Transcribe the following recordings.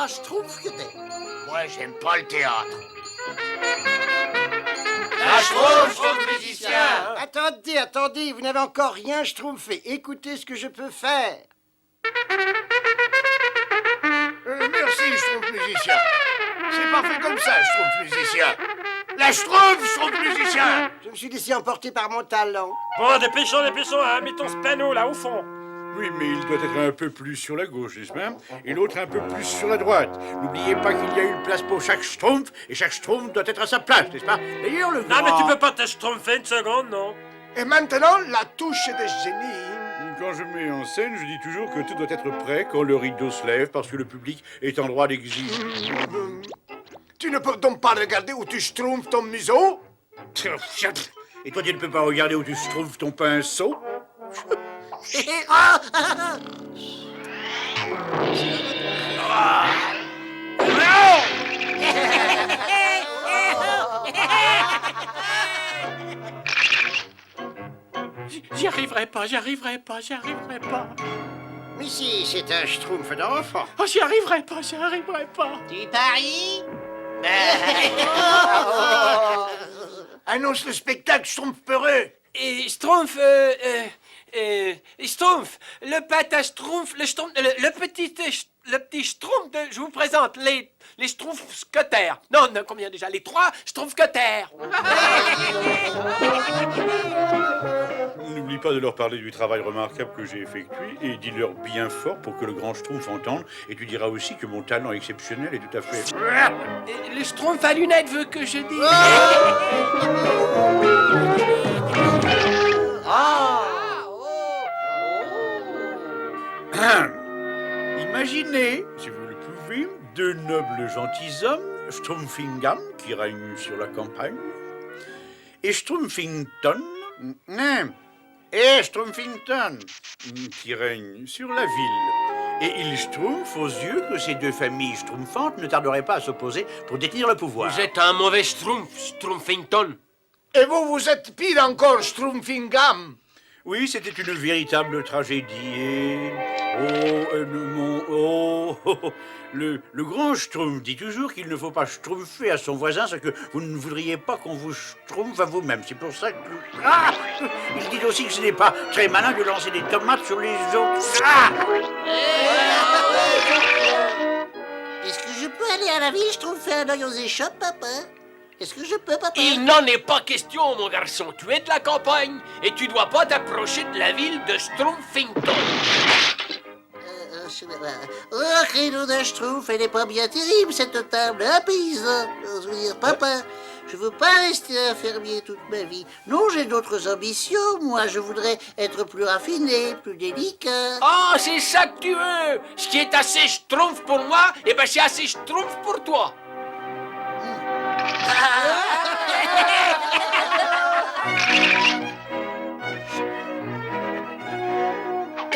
schtroumpf que t'es. Moi, j'aime pas le théâtre. La schtroumpf musicien. Attendez, vous n'avez encore rien schtroumpfé. Écoutez ce que je peux faire. Merci, schtroumpf musicien. C'est parfait comme ça, schtroumpf musicien. La schtroumpf musicien. Je me suis laissé emporter par mon talent. Bon, dépêchons, hein, mettons ce panneau là au fond. Oui, mais il doit être un peu plus sur la gauche, n'est-ce pas? Et l'autre un peu plus sur la droite. N'oubliez pas qu'il y a une place pour chaque schtroumpf, et chaque schtroumpf doit être à sa place, n'est-ce pas? D'ailleurs, le Non, mais tu peux pas te schtroumpfer une seconde, non? Et maintenant, la touche de génie. Quand je mets en scène, je dis toujours que tout doit être prêt quand le rideau se lève, parce que le public est en droit d'exiger. Tu ne peux donc pas regarder où tu schtroumpfes ton museau? Et toi, tu ne peux pas regarder où tu schtroumpfes ton pinceau? J'y arriverai pas. Mais si, c'est un schtroumpf d'enfant. Oh, j'y arriverai pas. Tu paries? Annonce le spectacle schtroumpf peureux. Et Schtroumpf, Schtroumpf, le pâte à Schtroumpf, le petit Schtroumpf, je vous présente les Schtroumpfscotters. Non, combien déjà? Les 3 Schtroumpfscotters. N'oublie pas de leur parler du travail remarquable que j'ai effectué et dis-leur bien fort pour que le grand schtroumpf entende. Et tu diras aussi que mon talent exceptionnel est tout à fait... Le Schtroumpf à lunettes veut que je dise. Imaginez, si vous le pouvez, 2 nobles gentilshommes, Schtroumpfingam, qui règne sur la campagne, et Schtroumpfington, et Schtroumpfington, qui règne sur la ville. Et il schtroumpf aux yeux que ces 2 familles schtroumpfantes ne tarderaient pas à s'opposer pour détenir le pouvoir. Vous êtes un mauvais Schtroumpf, Schtroumpfington. Et vous êtes pire encore, schtroumpfingam. Oui, c'était une véritable tragédie et... Le grand Schtroumpf dit toujours qu'il ne faut pas schtroumpfer à son voisin ce que vous ne voudriez pas qu'on vous schtroumpfe à vous-même. C'est pour ça que... Ah, il dit aussi que ce n'est pas très malin de lancer des tomates sur les autres. Ah, Est-ce que je peux aller à la ville schtroumpfer un œil aux échoppes, papa? Est-ce que je peux, papa? Il n'en est pas question, mon garçon. Tu es de la campagne et tu dois pas t'approcher de la ville de Schtroumpfington. Oh, créneau d'un schtroumpf, elle n'est pas bien terrible, cette table, hein, paysan? Je veux dire, papa, je veux pas rester un fermier toute ma vie. Non, j'ai d'autres ambitions, moi, je voudrais être plus raffiné, plus délicat. Ah, c'est ça que tu veux. Ce qui est assez Schtroumpf pour moi, eh ben c'est assez Schtroumpf pour toi.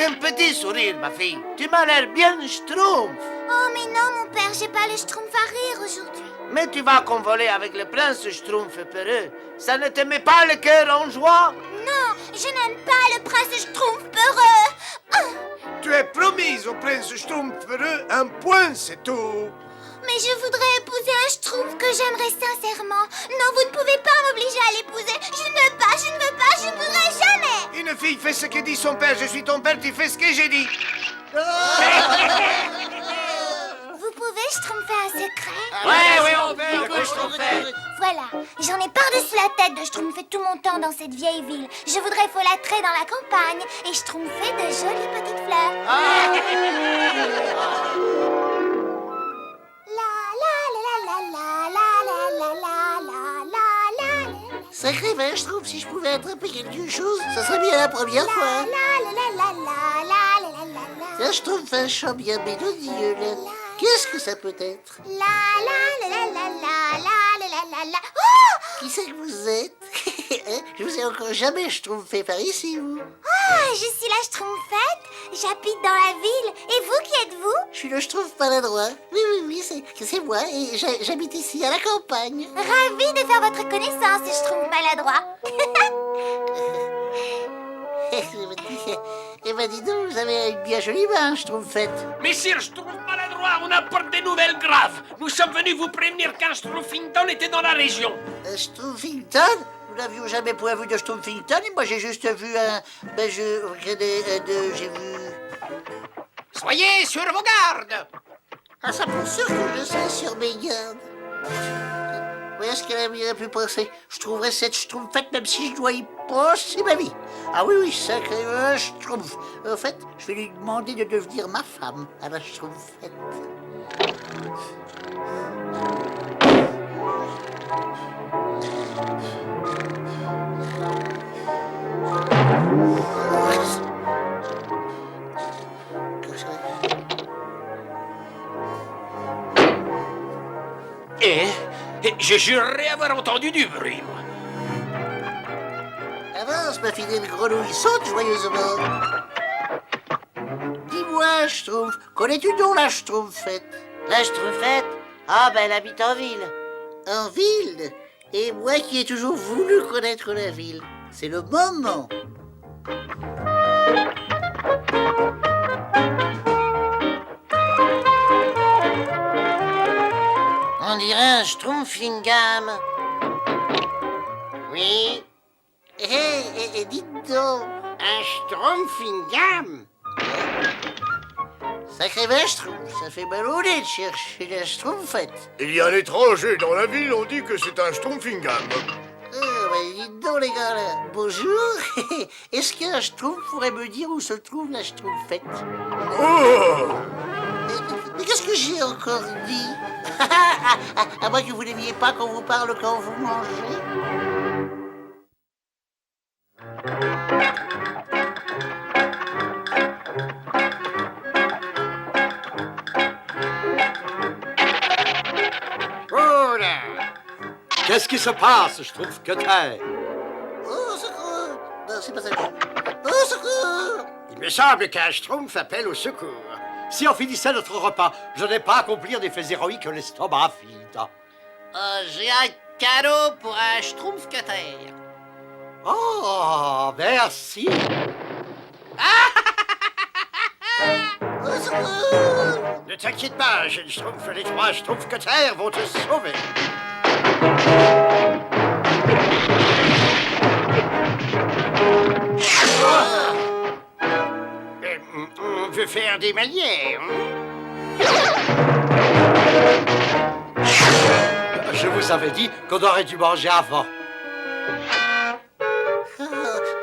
Un petit sourire, ma fille. Tu m'as l'air bien schtroumpf. Oh, mais non, mon père, j'ai pas le schtroumpf à rire aujourd'hui. Mais tu vas convoler avec le prince schtroumpf peureux. Ça ne te met pas le cœur en joie? Non, je n'aime pas le prince schtroumpf peureux. Tu es promise au prince schtroumpf peureux, un point, c'est tout. Mais je voudrais épouser un schtroumpf que j'aimerais sincèrement. Non, vous ne pouvez pas m'obliger à l'épouser. Je ne veux pas, je ne voudrais jamais. Une fille fait ce que dit son père, je suis ton père, tu fais ce que j'ai dit. Vous pouvez schtroumpfer un secret? Ouais, on peut Schtroumpfer. Voilà, j'en ai par-dessus la tête de schtroumpfer tout mon temps dans cette vieille ville. Je voudrais folâtrer dans la campagne et schtroumpfer de jolies petites fleurs. Sacré vache, je trouve, si je pouvais attraper quelque chose, ça serait bien la première fois. Tiens, je trouve un chant bien mélodieux, là. Qu'est-ce que ça peut être? Qui c'est que vous êtes? Je vous ai encore jamais schtroumpfé par ici, vous. Ah, je suis la schtroumpfette. J'habite dans la ville. Et vous, qui êtes-vous? Je suis le schtroumpf maladroit. Oui, c'est moi, et j'habite ici, à la campagne. Ravie de faire votre connaissance, schtroumpf maladroit. Eh ben, dis donc, vous avez une bien jolie main, schtroumpfette. Mais sire, je trouve maladroit. roi, on apporte des nouvelles graves. Nous sommes venus vous prévenir qu'un Schtroumpfington était dans la région. Schtroumpfington? Nous n'avions jamais point vu de Schtroumpfington et moi j'ai juste vu un... j'ai vu... Soyez sur vos gardes. Ah, ça pour sûr que je serai sur mes gardes. Où est-ce qu'elle a pu penser? Je trouverai cette Schtroumpfette même si je dois y passer ma vie. Ah oui, sacré Schtroumpf. En fait, je vais lui demander de devenir ma femme à la Schtroumpfette. Et je jurerais avoir entendu du bruit, moi. Avance, ma fidèle grenouille, saute joyeusement. Dis-moi, Schtroumpf, connais-tu donc la Schtroumpfette? La Schtroumpfette? Ah, ben, elle habite en ville. En ville? Et moi qui ai toujours voulu connaître la ville, c'est le moment. On dirait un Schtroumpfingam. Oui, Dites donc, un Schtroumpfingam. sacré vache Schtroumpf, ça fait mal au nez de chercher la Schtroumpfette. Il y a un étranger dans la ville, on dit que c'est un Schtroumpfingam. Dites donc les gars là, bonjour. Est-ce qu'un Schtroumpf pourrait me dire où se trouve la Schtroumpfette? Oh! Mais qu'est-ce que j'ai encore dit? À moins que vous n'aimiez pas qu'on vous parle quand vous mangez. Oh là! Qu'est-ce qui se passe, Schtroumpfköter? Oh, secours! Non, c'est pas ça. Oh, secours! Il me semble qu'un Schtroumpf appelle au secours. Si on finissait notre repas, je n'ai pas à accomplir des faits héroïques que l'estomac vide. J'ai un cadeau pour un Schtroumpfköter. Oh, merci. Oh, secours! Ne t'inquiète pas, jeune Schtroumpf, les 3 Schtroumpfköter vont te sauver. On veut faire des manières. Je vous avais dit qu'on aurait dû manger avant. Ah,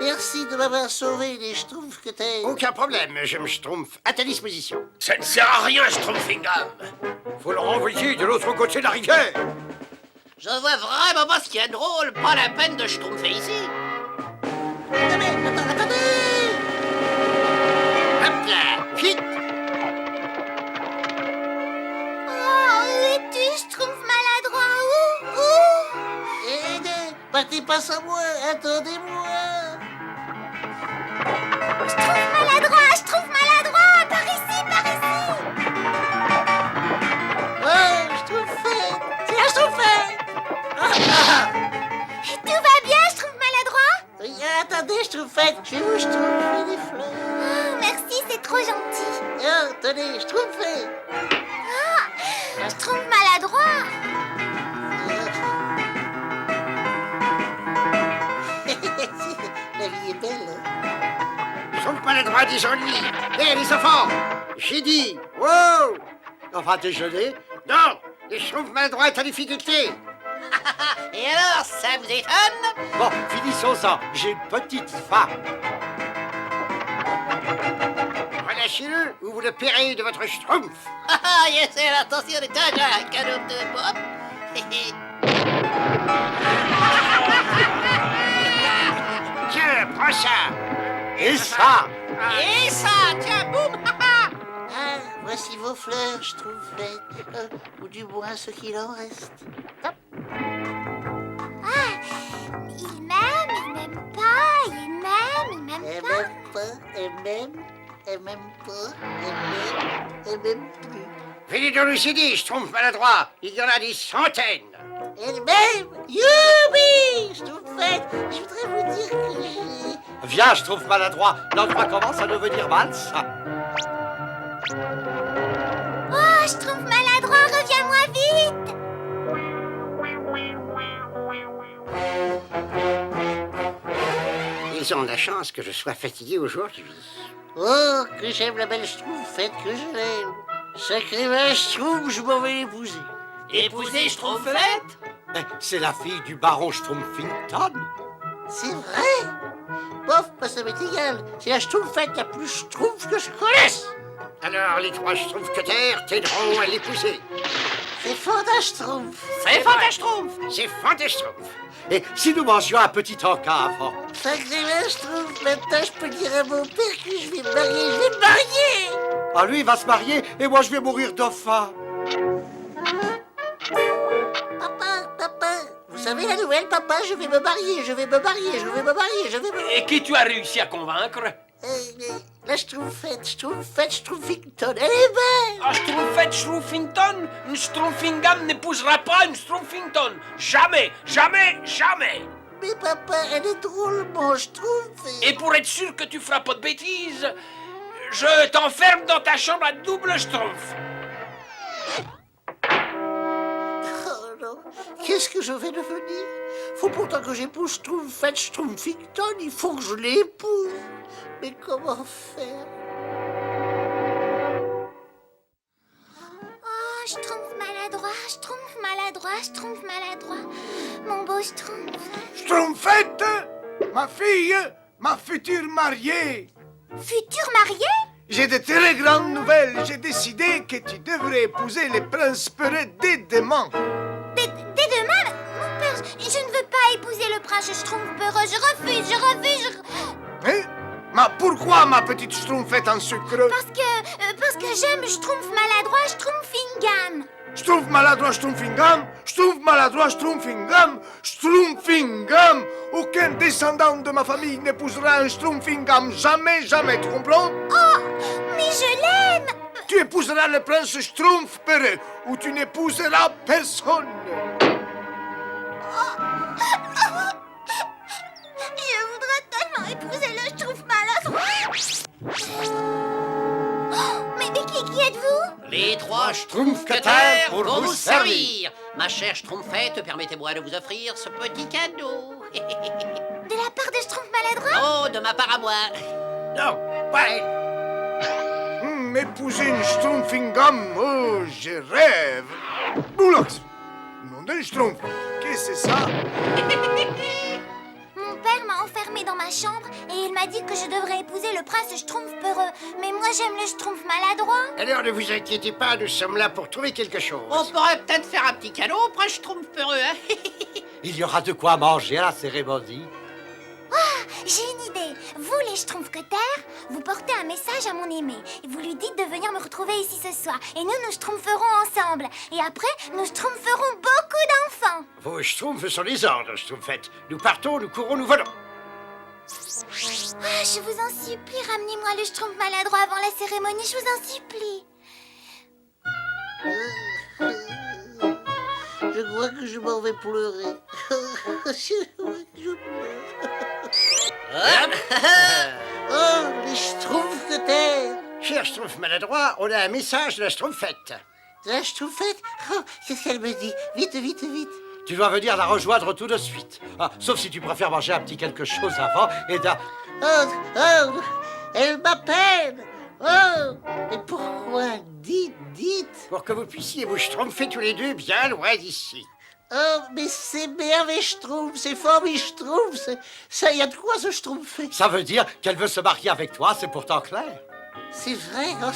merci de m'avoir sauvé, les Schtroumpfköter. Aucun problème, jeune Schtroumpf, à ta disposition. Ça ne sert à rien, Schtroumpfingam. Faut le renvoyer de l'autre côté de la rivière. Je vois vraiment pas ce qu'il y a de drôle. Pas la peine de Schtroumpfer ici. Attendez! Hop là, vite! Oh, où es-tu, Schtroumpf maladroit? Où? Aidez! Partez pas sans moi! Attendez-moi! Schtroumpf maladroit, par ici, par ici! Oh, Schtroumpfette! C'est la Schtroumpfette! Tout va bien, Schtroumpf maladroit? Oui, attendez, Schtroumpfette! Je vais vous Schtroumpfer des fleurs. Oh, merci, c'est trop gentil. Oh, tenez, Schtroumpfez! Schtroumpf maladroit? La vie est belle, hein? Schtroumpf maladroit des ennuis. Hé, les enfants! J'ai dit, wow! Enfin, déjeuner. Non! Les Schtroumpfs maladroits est en difficulté. Et alors, ça vous étonne? Bon, finissons-en. J'ai une petite faim. Relâchez-le ou vous le paierez de votre Schtroumpf. Ah, yes, attention, j'ai un cadeau de pop. Tiens, prends ça. Et ça? Et ça, tiens, boum. Ah, voici vos fleurs, Schtroumpfette. Ou du moins ce qu'il en reste. Il m'aime pas, il m'aime Elle pas. m'aime pas, elle m'aime pas, elle m'aime plus. Venez donc nous aider, Schtroumpf maladroit. Il y en a des centaines. Elle m'aime! Youpi! Schtroumpfette, je voudrais vous dire que j'ai... Viens, je trouve maladroit. L'endroit commence à devenir mal, ça. Oh, ils ont de la chance que je sois fatigué aujourd'hui. Oh, que j'aime la belle Schtroumpfette, que je l'aime. Sacré Schtroumpf, je m'en vais l'épouser. Épouser Schtroumpfette? Mais c'est la fille du baron Strumpfington. C'est vrai? Bof, bah, ça m'est égal. C'est la Schtroumpfette la plus Schtroumpf que je connaisse. Alors, les 3 Schtroumpfs-Cutters t'aideront à l'épouser. C'est Fantaschtroumpf. C'est Fantaschtroumpf. C'est Fantaschtroumpf. Et si nous mangions un petit encas avant? Sacré Schtroumpf, maintenant je peux dire à mon père que je vais me marier. Je vais me marier. Ah, lui, il va se marier et moi, je vais mourir de faim. Papa, vous savez la nouvelle, papa, je vais me marier, je vais me marier, je vais me marier, je vais me... Et qui tu as réussi à convaincre? La Schtroumpfette, Strumpfington, elle est belle. Ah, Schtroumpfette Schtroumpfington? Une Schtroumpfingam n'épousera pas une Schtroumpfington. Jamais, jamais, jamais. Mais papa, elle est drôlement Schtroumpf. Et pour être sûr que tu feras pas de bêtises, je t'enferme dans ta chambre à double Schtroumpf. Oh non, qu'est-ce que je vais devenir? Faut pourtant que j'épouse Strumpfington, il faut que je l'épouse. Mais comment faire? Oh, Schtroumpf maladroit, Schtroumpf maladroit, Schtroumpf maladroit. Mon beau Schtroumpf. Schtroumpfette, ma fille, ma future mariée. Futur marié? J'ai de très grandes nouvelles. J'ai décidé que tu devrais épouser le prince Peureux dès demain. Dès demain, mon père, je ne veux pas épouser le prince Schtroumpf-Peureux. Je refuse. Hein? Mais pourquoi, ma petite Schtroumpfette en sucre? Parce que j'aime Schtroumpf maladroit, Schtroumpfingam. Schtroumpf maladroit, Schtroumpfingam. Schtroumpf maladroit, Schtroumpfingam. Schtroumpfingam. Aucun descendant de ma famille n'épousera un Schtroumpfingam. Jamais, jamais, tu comprends? Oh, mais je l'aime. Tu épouseras le prince Schtroumpf-Peureux, ou tu n'épouseras personne. Je voudrais tellement épouser le Schtroumpf maladroit. Oh, mais qui êtes-vous? Les 3 Schtroumpfs-Cutters pour pour vous vous servir. Ma chère Schtroumpfette, permettez-moi de vous offrir ce petit cadeau. De la part de Schtroumpf maladroit? Oh, de ma part à moi. Non, pas. Épouser une Schtroumpfingam, oh, je rêve. Boulox, nom d'un Schtroumpf, qu'est-ce que c'est ça? Mon père m'a enfermé dans ma chambre et il m'a dit que je devrais épouser le prince Schtroumpf-Peureux. Mais moi, j'aime le Schtroumpf maladroit. Alors, ne vous inquiétez pas, nous sommes là pour trouver quelque chose. On pourrait peut-être faire un petit cadeau au prince Schtroumpf-Peureux, hein? Il y aura de quoi manger à la cérémonie. J'ai une idée. Vous, les Schtroumpfs-Cutters, vous portez un message à mon aimé. Et vous lui dites de venir me retrouver ici ce soir. Et nous Schtroumpferons ensemble. Et après, nous Schtroumpferons beaucoup d'enfants. Vos Schtroumpfs sont les ordres, Schtroumpfette. Nous partons, nous courons, nous volons. Ah, je vous en supplie, ramenez-moi le Schtroumpf maladroit avant la cérémonie. Je vous en supplie. Je crois que je m'en vais pleurer. Je crois que je pleure. Oh, les Schtroumpfs-Cutters. Cher Schtroumpf maladroit, on a un message de la Schtroumpfette. La Schtroumpfette? Oh, qu'est-ce qu'elle me dit? Vite. Tu dois venir la rejoindre tout de suite. Ah, sauf si tu préfères manger un petit quelque chose avant et Oh, elle m'appelle. Oh, mais pourquoi? Dites. Pour que vous puissiez vous schtroumpfer tous les deux bien loin d'ici. Oh, mais c'est merveilleux, Schtroumpf, c'est formidable, Schtroumpf. Ça y a de quoi se Schtroumpfer? ça veut dire qu'elle veut se marier avec toi, c'est pourtant clair. C'est vrai, oh.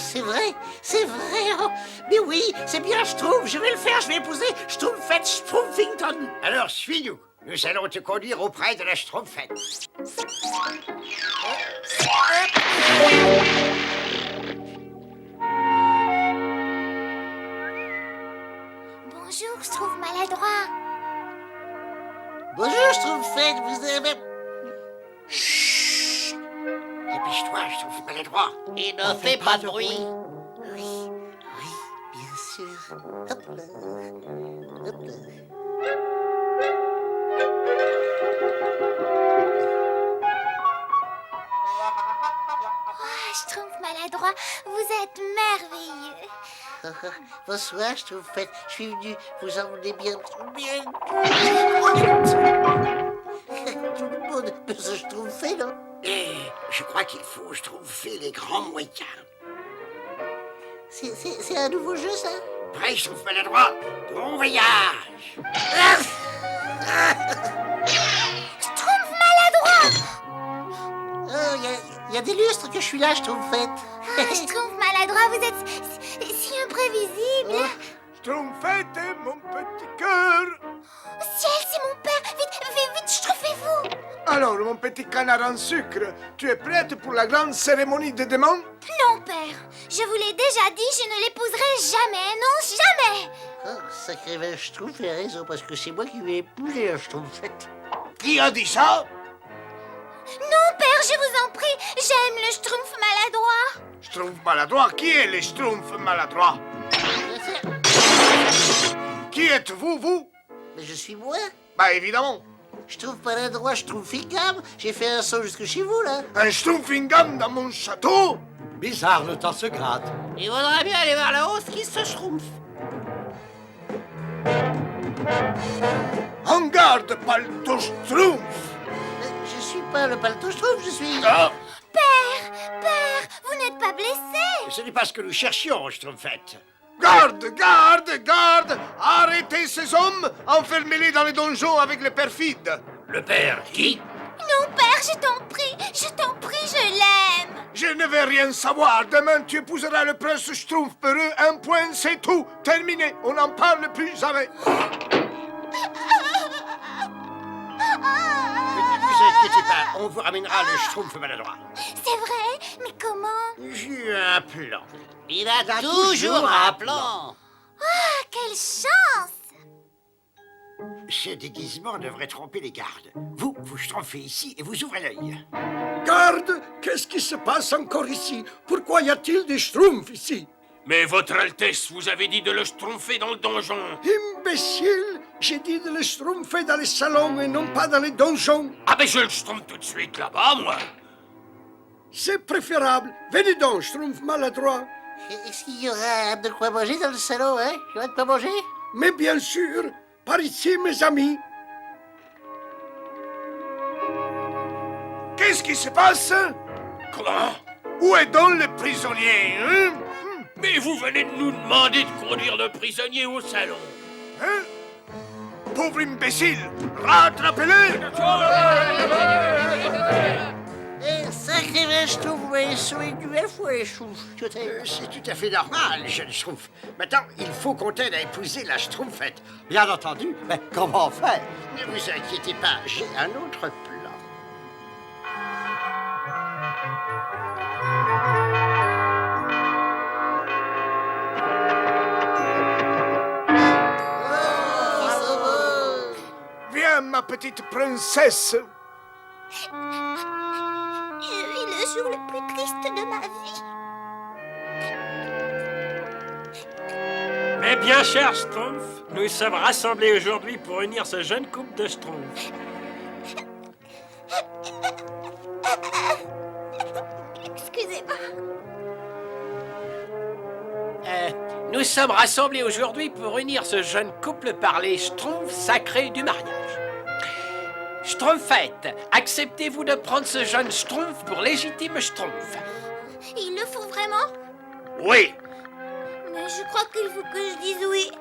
Mais oui, c'est bien Schtroumpf, je vais le faire, je vais épouser Schtroumpfette Strumpfington. Alors, suis-nous. Nous allons te conduire auprès de la Schtroumpfette. Bonjour, Schtroumpf maladroit. Bonjour, Schtroumpfette, vous avez... Chut! Dépêche-toi, Schtroumpf maladroit. Et ne fais pas de bruit. Oui, bien sûr. Hop là. Oh, Schtroumpf maladroit, vous êtes merveilleux. Bonsoir, Schtroumpfette. Je suis venu vous emmener bien. Tout le monde peut se schtroumpfer, non? Et je crois qu'il faut schtroumpfer les grands moyens. C'est un nouveau jeu, ça? Prêt, Schtroumpf maladroit. Bon voyage. Schtroumpf maladroit. Oh, il y a des lustres que je suis là, Schtroumpfette. Schtroumpf maladroit, vous êtes si imprévisible. Schtroumpfette, mon petit cœur. Ciel, c'est mon père. Vite, schtroumpfez-vous. Alors, mon petit canard en sucre, tu es prête pour la grande cérémonie de demain? Non, père. Je vous l'ai déjà dit, je ne l'épouserai jamais. Non, jamais. Oh, sacré vache, Schtroumpf a raison, parce que c'est moi qui vais épouser la Schtroumpfette. Qui a dit ça? Non, père, je vous en prie. J'aime le schtroumpf maladroit. Schtroumpf maladroit? Qui est les Schtroumpfs maladroits? Qui êtes-vous, vous? Mais je suis moi. Bah, évidemment. Schtroumpf maladroit, Schtroumpfingam. J'ai fait un saut jusque chez vous, là. Un Schtroumpfingam dans mon château? Bizarre, le temps se gratte. Il vaudrait bien aller vers le haut, ce qui se schtroumpf. En garde, palto Schtroumpf! Je suis pas le palto Schtroumpf, je suis... Ah! Père, vous n'êtes pas blessé. Ce n'est pas ce que nous cherchions, Schtroumpfette. Garde, garde, garde! Arrêtez ces hommes! Enfermez-les dans les donjons avec les perfides! Le père, qui? Non, père, je t'en prie, je l'aime. Je ne veux rien savoir. Demain, tu épouseras le prince Schtroumpf peureux. Un point, c'est tout. Terminé. On n'en parle plus jamais. Ne vous inquiétez pas, on vous ramènera le Schtroumpf maladroit. C'est vrai, mais comment? J'ai un plan. Il a toujours un plan. Ah, quelle chance. Ce déguisement devrait tromper les gardes. Vous schtroumpfez ici et vous ouvrez l'œil. Garde, qu'est-ce qui se passe encore ici? Pourquoi y a-t-il des schtroumpfs ici? Mais votre Altesse, vous avez dit de le schtroumpfer dans le donjon. Imbécile! J'ai dit de le schtroumpfer dans les salons et non pas dans les donjons. Ah ben je le schtroumpfe tout de suite là-bas, moi. C'est préférable. Venez donc, schtroumpf maladroit. Est-ce qu'il y aura de quoi manger dans le salon, hein? Il y aura de quoi manger? Mais bien sûr, par ici, mes amis. Qu'est-ce qui se passe? Comment? Où est donc le prisonnier, hein? Mais vous venez de nous demander de conduire le prisonnier au salon. Hein? Pauvre imbécile! Rattrapez-le! Sacré vache, Schtroumpf, vous m'avez sauvé une nouvelle fois, les Schtroumpfs. C'est tout à fait normal, jeune Schtroumpf. Maintenant, il faut qu'on t'aide à épouser la Schtroumpfette. Bien entendu, mais comment faire? Ne vous inquiétez pas, j'ai un autre plan. Viens, ma petite princesse. Je vis le jour le plus triste de ma vie. Mais bien cher Schtroumpf, nous sommes rassemblés aujourd'hui pour unir ce jeune couple de Schtroumpfs. Excusez-moi. Nous sommes rassemblés aujourd'hui pour unir ce jeune couple par les Schtroumpfs sacrés du mariage. Schtroumpfette, acceptez-vous de prendre ce jeune Schtroumpf pour légitime Schtroumpf? Il le faut vraiment? Oui. Mais je crois qu'il faut que je dise oui.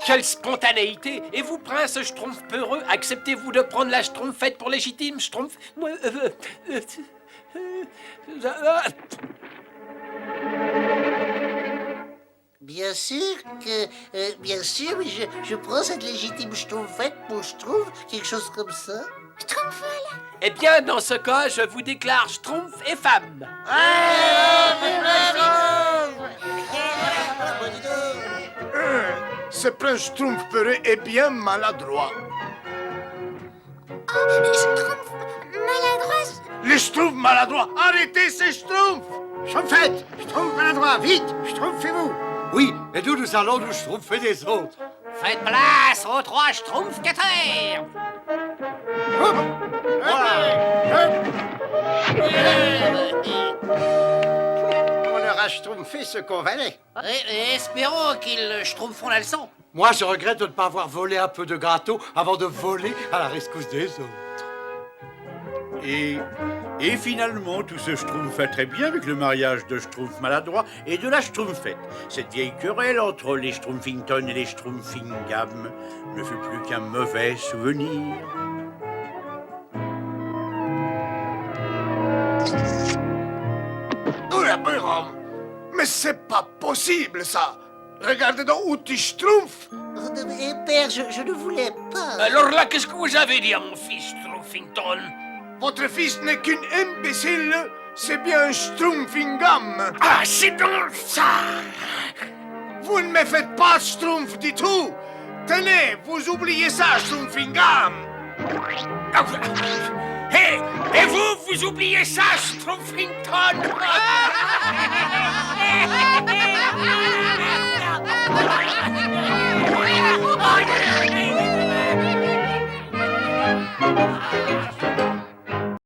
Quelle spontanéité! Et vous, prince Schtroumpf peureux, acceptez-vous de prendre la Schtroumpfette pour légitime Schtroumpf? Bien sûr que... bien sûr, mais je prends cette légitime Schtroumpfette pour Schtroumpf, quelque chose comme ça. Schtroumpfel. Eh bien, dans ce cas, je vous déclare Schtroumpf et femme. Ce prince Schtroumpf peureux est bien maladroit. Oh, Schtroumpf maladroit. Les Schtroumpfs maladroits, arrêtez ces Schtroumpfs! Schtroumpfette, Schtroumpf maladroit, vite, Schtroumpfez-vous. Oui, et nous allons nous schtroumpfer des autres. Faites place aux 3 Schtroumpfs-Cutters. On leur a schtroumpfé ce qu'on valait. Et espérons qu'ils schtroumpferont la leçon. Moi, je regrette de ne pas avoir volé un peu de gâteau avant de voler à la rescousse des autres. Et finalement, tout ce schtroumpf va très bien avec le mariage de Schtroumpf maladroit et de la Schtroumpfette. Cette vieille querelle entre les Schtroumpfington et les Schtroumpfingam ne fut plus qu'un mauvais souvenir. Oula, Béram, mais c'est pas possible, ça. Regardez donc où tu schtroumpf. Oh, mais, père, je ne voulais pas. Alors là, qu'est-ce que vous avez dit à mon fils, Schtroumpfington? Votre fils n'est qu'une imbécile, c'est bien un schtroumpfingam. Ah, c'est donc ça! Vous ne me faites pas schtroumpf du tout. Tenez, vous oubliez ça, schtroumpfingam. Et vous oubliez ça, Schtroumpfington?